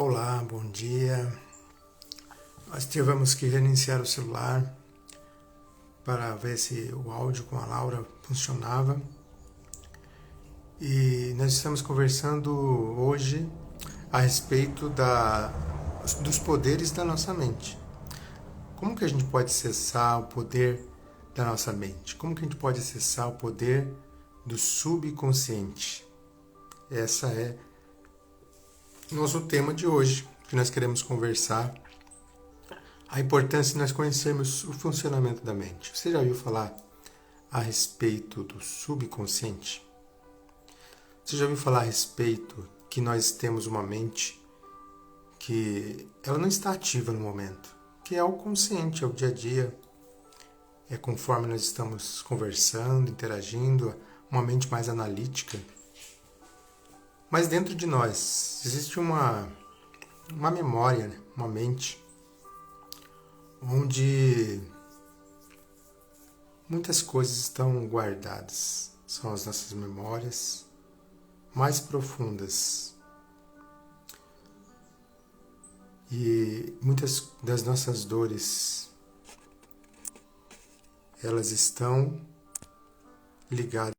Olá, bom dia. Nós tivemos que reiniciar o celular para ver se o áudio com a Laura funcionava. E nós estamos conversando hoje a respeito dos poderes da nossa mente. Como que a gente pode acessar o poder da nossa mente? Como que a gente pode acessar o poder do subconsciente? Essa é nosso tema de hoje, que nós queremos conversar a importância de nós conhecermos o funcionamento da mente. Você já ouviu falar a respeito do subconsciente? Você já ouviu falar a respeito que nós temos uma mente que ela não está ativa no momento, que é o consciente, é o dia a dia, é conforme nós estamos conversando, interagindo, uma mente mais analítica. Mas dentro de nós existe uma memória, né? Uma mente, onde muitas coisas estão guardadas. São as nossas memórias mais profundas. E muitas das nossas dores, elas estão ligadas.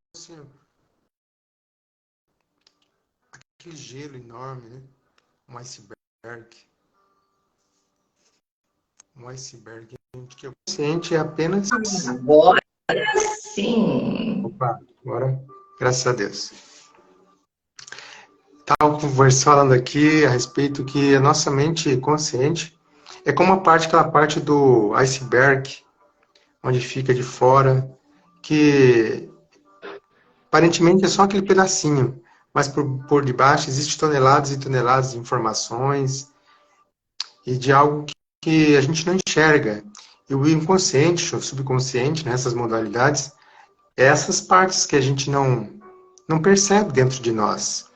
Aquele gelo enorme, né? Um iceberg. Um iceberg que o consciente é apenas... Agora sim. Opa, agora, graças a Deus. Estava conversando aqui a respeito que a nossa mente consciente é como aquela parte do iceberg, onde fica de fora, que aparentemente é só aquele pedacinho, mas por debaixo existe toneladas e toneladas de informações e de algo que a gente não enxerga. E o inconsciente, o subconsciente, nessas modalidades, é essas partes que a gente não percebe dentro de nós.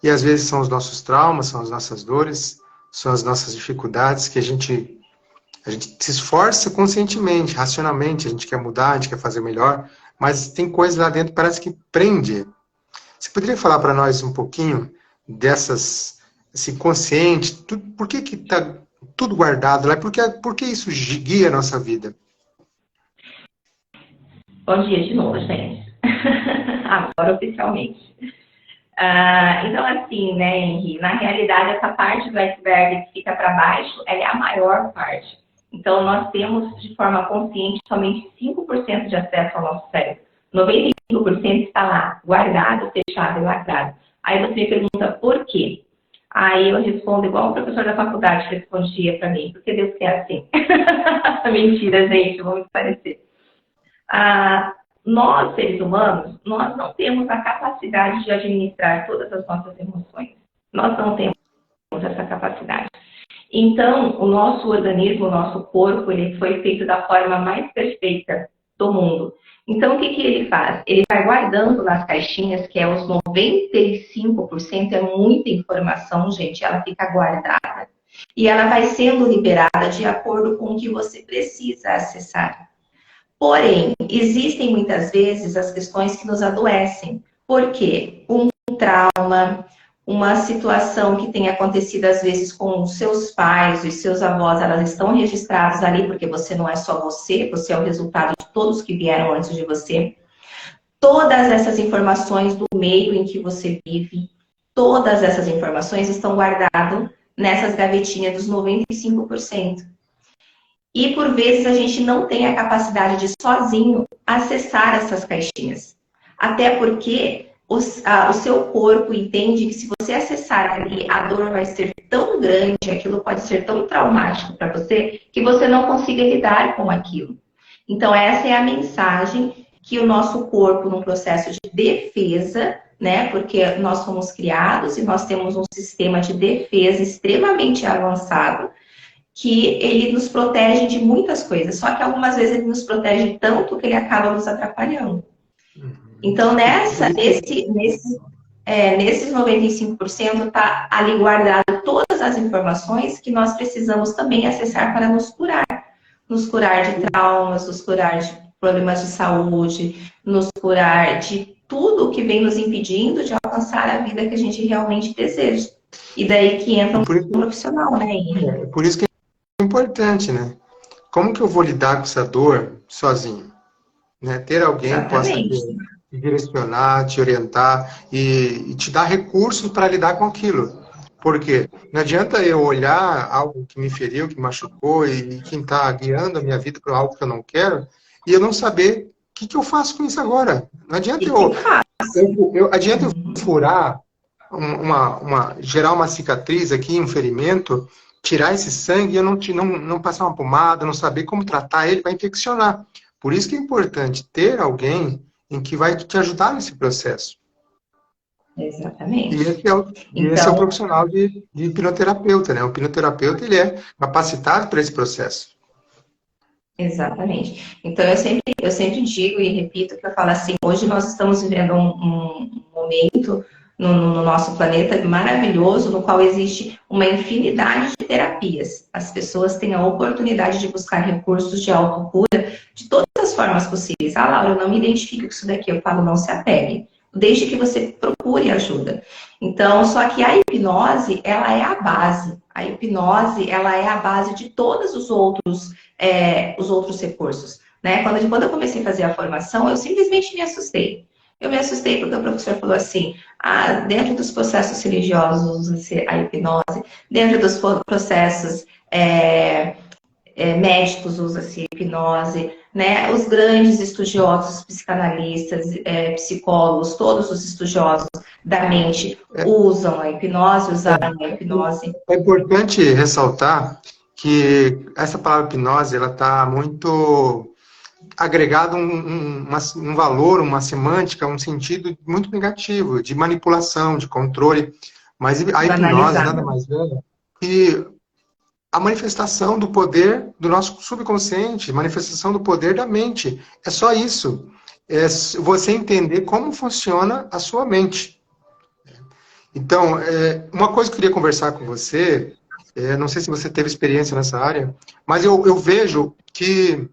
E às vezes são os nossos traumas, são as nossas dores, são as nossas dificuldades que a gente se esforça conscientemente, racionalmente, a gente quer mudar, a gente quer fazer melhor, mas tem coisa lá dentro que parece que prende. Você poderia falar para nós um pouquinho esse consciente, por que está tudo guardado lá? Por que isso guia a nossa vida? Bom dia de novo, gente. Agora oficialmente. Então, assim, né, Henri, na realidade, essa parte do iceberg que fica para baixo, ela é a maior parte. Então, nós temos, de forma consciente, somente 5% de acesso ao nosso cérebro. 95% está lá, guardado, fechado e lacrado. Aí você me pergunta por quê? Aí eu respondo igual o professor da faculdade respondia para mim, porque Deus quer assim. Mentira, gente, vamos parecer. Nós, seres humanos, nós não temos a capacidade de administrar todas as nossas emoções. Nós não temos essa capacidade. Então, o nosso organismo, o nosso corpo, ele foi feito da forma mais perfeita do mundo. Então, o que ele faz? Ele vai guardando nas caixinhas, que é os 95%, é muita informação, gente, ela fica guardada. E ela vai sendo liberada de acordo com o que você precisa acessar. Porém, existem muitas vezes as questões que nos adoecem. Por quê? Um trauma, uma situação que tem acontecido às vezes com os seus pais, os seus avós, elas estão registradas ali, porque você não é só você, você é o resultado de todos que vieram antes de você. Todas essas informações do meio em que você vive, todas essas informações estão guardadas nessas gavetinhas dos 95%. E por vezes a gente não tem a capacidade de sozinho acessar essas caixinhas. Até porque o seu corpo entende que se você acessar ali, a dor vai ser tão grande, aquilo pode ser tão traumático para você, que você não consiga lidar com aquilo. Então essa é a mensagem que o nosso corpo, num processo de defesa, né? Porque nós fomos criados e nós temos um sistema de defesa extremamente avançado, que ele nos protege de muitas coisas, só que algumas vezes ele nos protege tanto que ele acaba nos atrapalhando. Então, nesses 95% está ali guardado todas as informações que nós precisamos também acessar para nos curar. Nos curar de traumas, nos curar de problemas de saúde, nos curar de tudo que vem nos impedindo de alcançar a vida que a gente realmente deseja. E daí que entra um Por isso, profissional, né, Henrique? por isso que é importante, né? Como que eu vou lidar com essa dor sozinho? Né? Ter alguém que possa Exatamente. te direcionar, te orientar e te dar recursos para lidar com aquilo. Porque não adianta eu olhar algo que me feriu, que machucou e quem está guiando a minha vida para algo que eu não quero e eu não saber o que eu faço com isso agora. Não adianta E que eu faço? adianta eu Uhum. furar gerar uma cicatriz aqui, um ferimento, tirar esse sangue e eu não passar uma pomada, não saber como tratar ele, vai infeccionar. Por isso que é importante ter alguém em que vai te ajudar nesse processo. Exatamente. E esse é o Então, profissional de hipnoterapeuta, né? O hipnoterapeuta, ele é capacitado para esse processo. exatamente. Então, eu sempre digo e repito que eu falo assim, hoje nós estamos vivendo um momento no nosso planeta maravilhoso, no qual existe uma infinidade de terapias. As pessoas têm a oportunidade de buscar recursos de autocura de todas as formas possíveis. Ah, Laura, eu não me identifico com isso daqui. Eu falo, não se apegue. Desde que você procure ajuda. Então, só que a hipnose, ela é a base. A hipnose, ela é a base de todos os outros recursos. Né? Quando eu comecei a fazer a formação, eu simplesmente me assustei. Eu me assustei porque o professor falou assim, dentro dos processos religiosos usa-se a hipnose, dentro dos processos médicos usa-se hipnose, né? Os grandes estudiosos, psicanalistas, psicólogos, todos os estudiosos da mente usam a hipnose, usaram a hipnose. É importante ressaltar que essa palavra hipnose, ela está muito agregado um valor, uma semântica, um sentido muito negativo, de manipulação, de controle. Mas a hipnose nada Banalizada. mais é que a manifestação do poder do nosso subconsciente, manifestação do poder da mente. É só isso. É você entender como funciona a sua mente. Então, uma coisa que eu queria conversar com você, não sei se você teve experiência nessa área, mas eu vejo que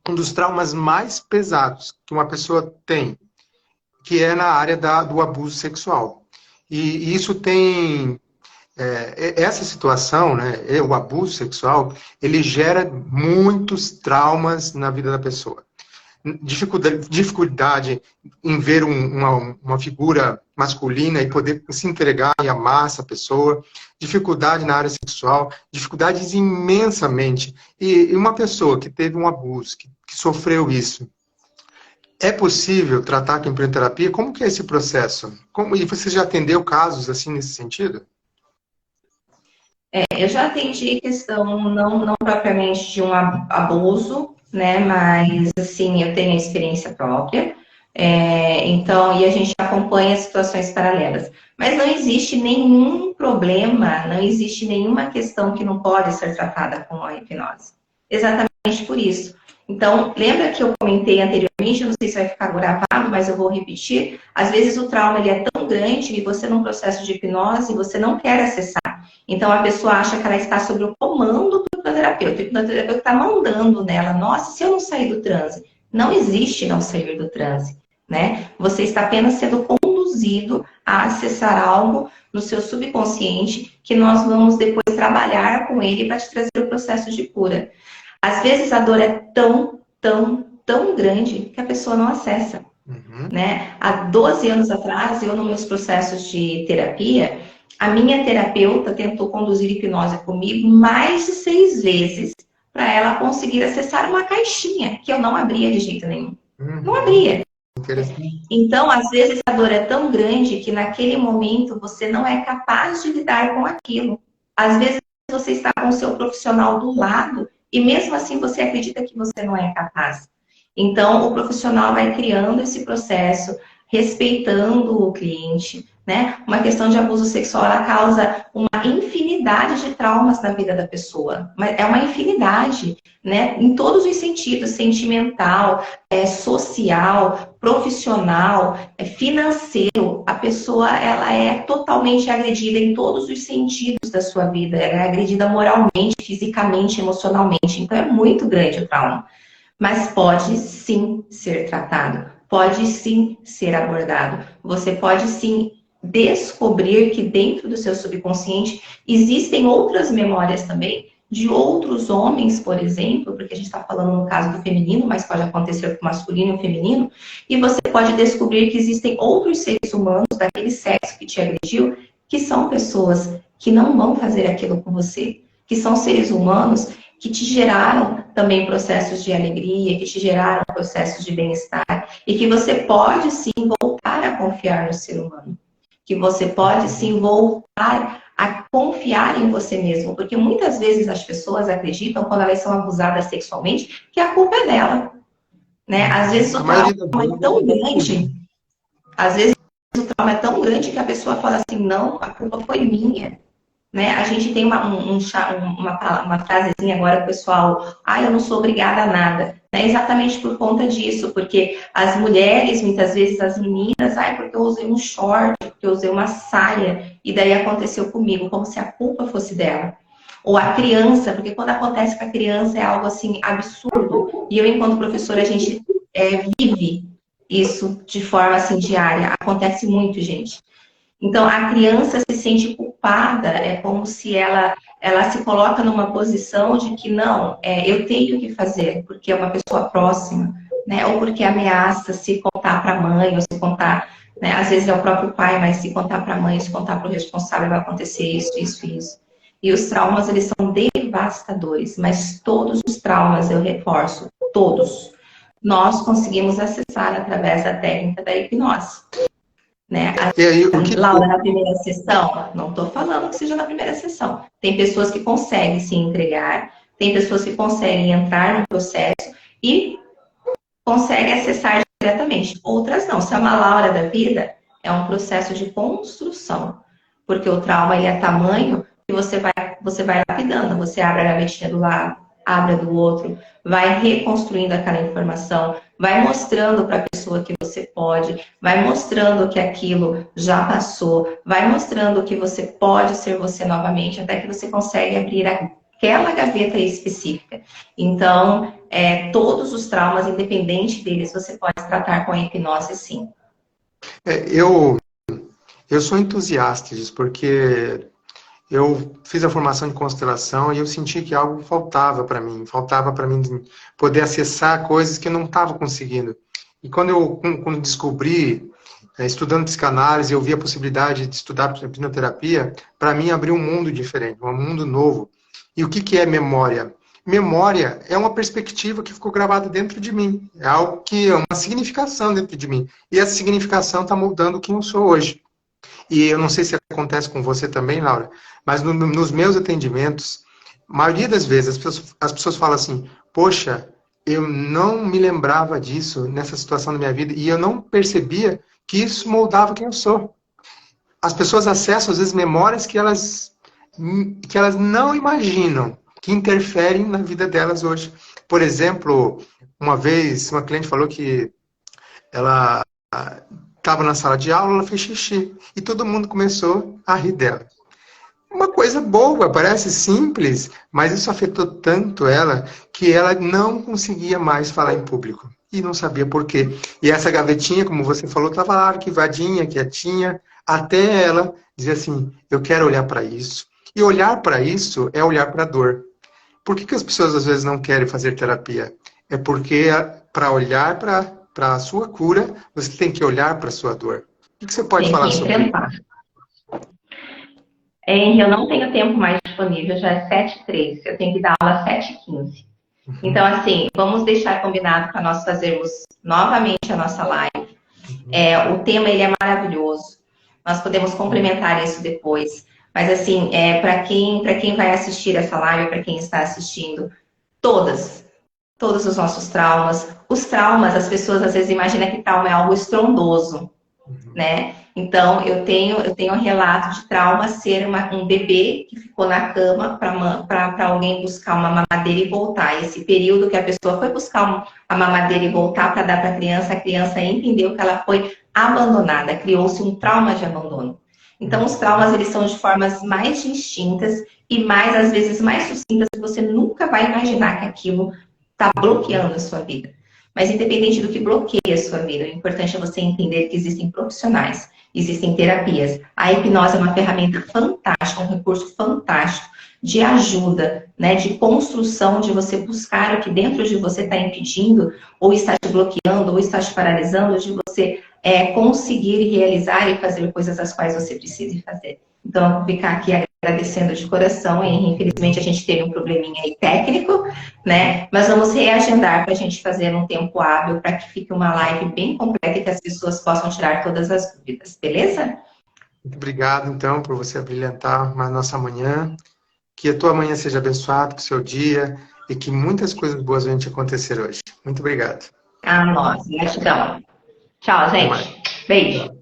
um dos traumas mais pesados que uma pessoa tem, que é na área do abuso sexual. E isso tem essa situação, né, o abuso sexual, ele gera muitos traumas na vida da pessoa. Dificuldade em ver uma figura masculina e poder se entregar e amar essa pessoa, dificuldade na área sexual, dificuldades imensamente. E uma pessoa que teve um abuso, que sofreu isso, é possível tratar com empreenterapia? Como que é esse processo? E você já atendeu casos assim nesse sentido? Eu já atendi questão não propriamente de um abuso, né? Mas assim, eu tenho experiência própria. Então, e a gente acompanha situações paralelas. Mas não existe nenhum problema, não existe nenhuma questão que não pode ser tratada com a hipnose. Exatamente por isso. Então, lembra que eu comentei anteriormente, eu não sei se vai ficar gravado, mas eu vou repetir. Às vezes o trauma ele é tão grande e você num processo de hipnose, você não quer acessar. Então a pessoa acha que ela está sob o comando do hipnoterapeuta. O hipnoterapeuta está mandando nela. Nossa, se eu não sair do transe? Não existe não sair do transe, né? Você está apenas sendo conduzido a acessar algo no seu subconsciente que nós vamos depois trabalhar com ele para te trazer o processo de cura. Às vezes a dor é tão grande que a pessoa não acessa, Uhum. né? Há 12 anos atrás, eu nos meus processos de terapia, a minha terapeuta tentou conduzir hipnose comigo mais de 6 vezes para ela conseguir acessar uma caixinha que eu não abria de jeito nenhum. Não Uhum. abria. Interessante. Então, às vezes, a dor é tão grande que naquele momento você não é capaz de lidar com aquilo. Às vezes, você está com o seu profissional do lado e mesmo assim você acredita que você não é capaz. Então, o profissional vai criando esse processo, respeitando o cliente, né? Uma questão de abuso sexual, ela causa uma infinidade de traumas na vida da pessoa. Mas é uma infinidade, né? Em todos os sentidos, sentimental, social, profissional, financeiro. A pessoa, ela é totalmente agredida em todos os sentidos da sua vida. Ela é agredida moralmente, fisicamente, emocionalmente. Então, é muito grande o trauma. Mas pode sim ser tratado, pode sim ser abordado. Você pode sim descobrir que dentro do seu subconsciente existem outras memórias também, de outros homens, por exemplo, porque a gente está falando no caso do feminino, mas pode acontecer com o masculino e o feminino, e você pode descobrir que existem outros seres humanos daquele sexo que te agrediu, que são pessoas que não vão fazer aquilo com você, que são seres humanos que te geraram também processos de alegria, que te geraram processos de bem-estar, e que você pode sim voltar a confiar no ser humano, que você pode sim voltar a confiar em você mesmo, porque muitas vezes as pessoas acreditam, quando elas são abusadas sexualmente, que a culpa é dela, né? Às vezes o trauma é tão grande, às vezes o trauma é tão grande que a pessoa fala assim, não, a culpa foi minha, né? A gente tem uma frasezinha agora, pessoal, eu não sou obrigada a nada, né? Exatamente por conta disso, porque as mulheres, muitas vezes as meninas, porque eu usei um short, porque eu usei uma saia, e daí aconteceu comigo, como se a culpa fosse dela. Ou a criança, porque quando acontece com a criança é algo assim absurdo, e eu, enquanto professora, a gente vive isso de forma assim diária, acontece muito, gente. Então, a criança se sente culpada, é como se ela se coloca numa posição de que, não, eu tenho que fazer, porque é uma pessoa próxima, né? Ou porque ameaça se contar para a mãe, ou se contar, né? Às vezes é o próprio pai, mas se contar para a mãe, se contar para o responsável, vai acontecer isso, isso, isso. E os traumas, eles são devastadores, mas todos os traumas, eu reforço, todos, nós conseguimos acessar através da técnica da hipnose. Né? E aí, Laura, na primeira sessão, não estou falando que seja na primeira sessão. Tem pessoas que conseguem se entregar, tem pessoas que conseguem entrar no processo e conseguem acessar diretamente. Outras não. Se é uma Laura da vida, é um processo de construção. Porque o trauma ele é tamanho que você vai lapidando. Você abre a gavetinha do lado, abre a do outro, vai reconstruindo aquela informação, vai mostrando para a pessoa que você pode, vai mostrando que aquilo já passou, vai mostrando que você pode ser você novamente, até que você consegue abrir aquela gaveta específica. Então, todos os traumas, independente deles, você pode tratar com a hipnose, sim. Eu sou entusiasta disso, porque eu fiz a formação de constelação e eu senti que algo faltava para mim poder acessar coisas que eu não estava conseguindo. E quando descobri, estudando psicanálise, eu vi a possibilidade de estudar hipnoterapia, para mim abriu um mundo diferente, um mundo novo. E o que é memória? Memória é uma perspectiva que ficou gravada dentro de mim, é algo que é uma significação dentro de mim. E essa significação está moldando quem eu sou hoje. E eu não sei se acontece com você também, Laura, mas nos meus atendimentos, a maioria das vezes as pessoas falam assim, poxa, eu não me lembrava disso nessa situação da minha vida e eu não percebia que isso moldava quem eu sou. As pessoas acessam, às vezes, memórias que elas não imaginam, que interferem na vida delas hoje. Por exemplo, uma vez, uma cliente falou que ela estava na sala de aula, ela fez xixi. E todo mundo começou a rir dela. Uma coisa boa, parece simples, mas isso afetou tanto ela que ela não conseguia mais falar em público. E não sabia por quê. E essa gavetinha, como você falou, estava lá arquivadinha, quietinha, até ela dizer assim, eu quero olhar para isso. E olhar para isso é olhar para a dor. Por que as pessoas às vezes não querem fazer terapia? É porque para olhar para a sua cura, você tem que olhar para a sua dor. O que você pode falar sobre isso? Henry, eu não tenho tempo mais disponível, já é 7h03, eu tenho que dar aula às 7h15. Então, assim, vamos deixar combinado para nós fazermos novamente a nossa live. O tema, ele é maravilhoso. Nós podemos complementar isso depois. Mas, assim, para quem vai assistir essa live, para quem está assistindo, todos os nossos traumas. Os traumas, as pessoas às vezes imaginam que trauma é algo estrondoso, né? Então, eu tenho um relato de trauma ser um bebê que ficou na cama para alguém buscar uma mamadeira e voltar. Esse período que a pessoa foi buscar a mamadeira e voltar para dar para a criança entendeu que ela foi abandonada, criou-se um trauma de abandono. Então, os traumas, eles são de formas mais distintas e mais, às vezes, mais sucintas, que você nunca vai imaginar que aquilo está bloqueando a sua vida. Mas independente do que bloqueia a sua vida, o importante é você entender que existem profissionais, existem terapias. A hipnose é uma ferramenta fantástica, um recurso fantástico de ajuda, né, de construção, de você buscar o que dentro de você está impedindo, ou está te bloqueando, ou está te paralisando, de você conseguir realizar e fazer coisas as quais você precisa fazer. Então, eu vou ficar aqui agradecendo de coração, e infelizmente a gente teve um probleminha aí técnico, né? Mas vamos reagendar para a gente fazer um tempo hábil para que fique uma live bem completa e que as pessoas possam tirar todas as dúvidas, beleza? Muito obrigado, então, por você abrilhantar a nossa manhã. Que a tua manhã seja abençoada, que o seu dia, e que muitas coisas boas venham te acontecer hoje. Muito obrigado. Ah, nossa, gratidão. Tchau, Até mais. gente. Beijo.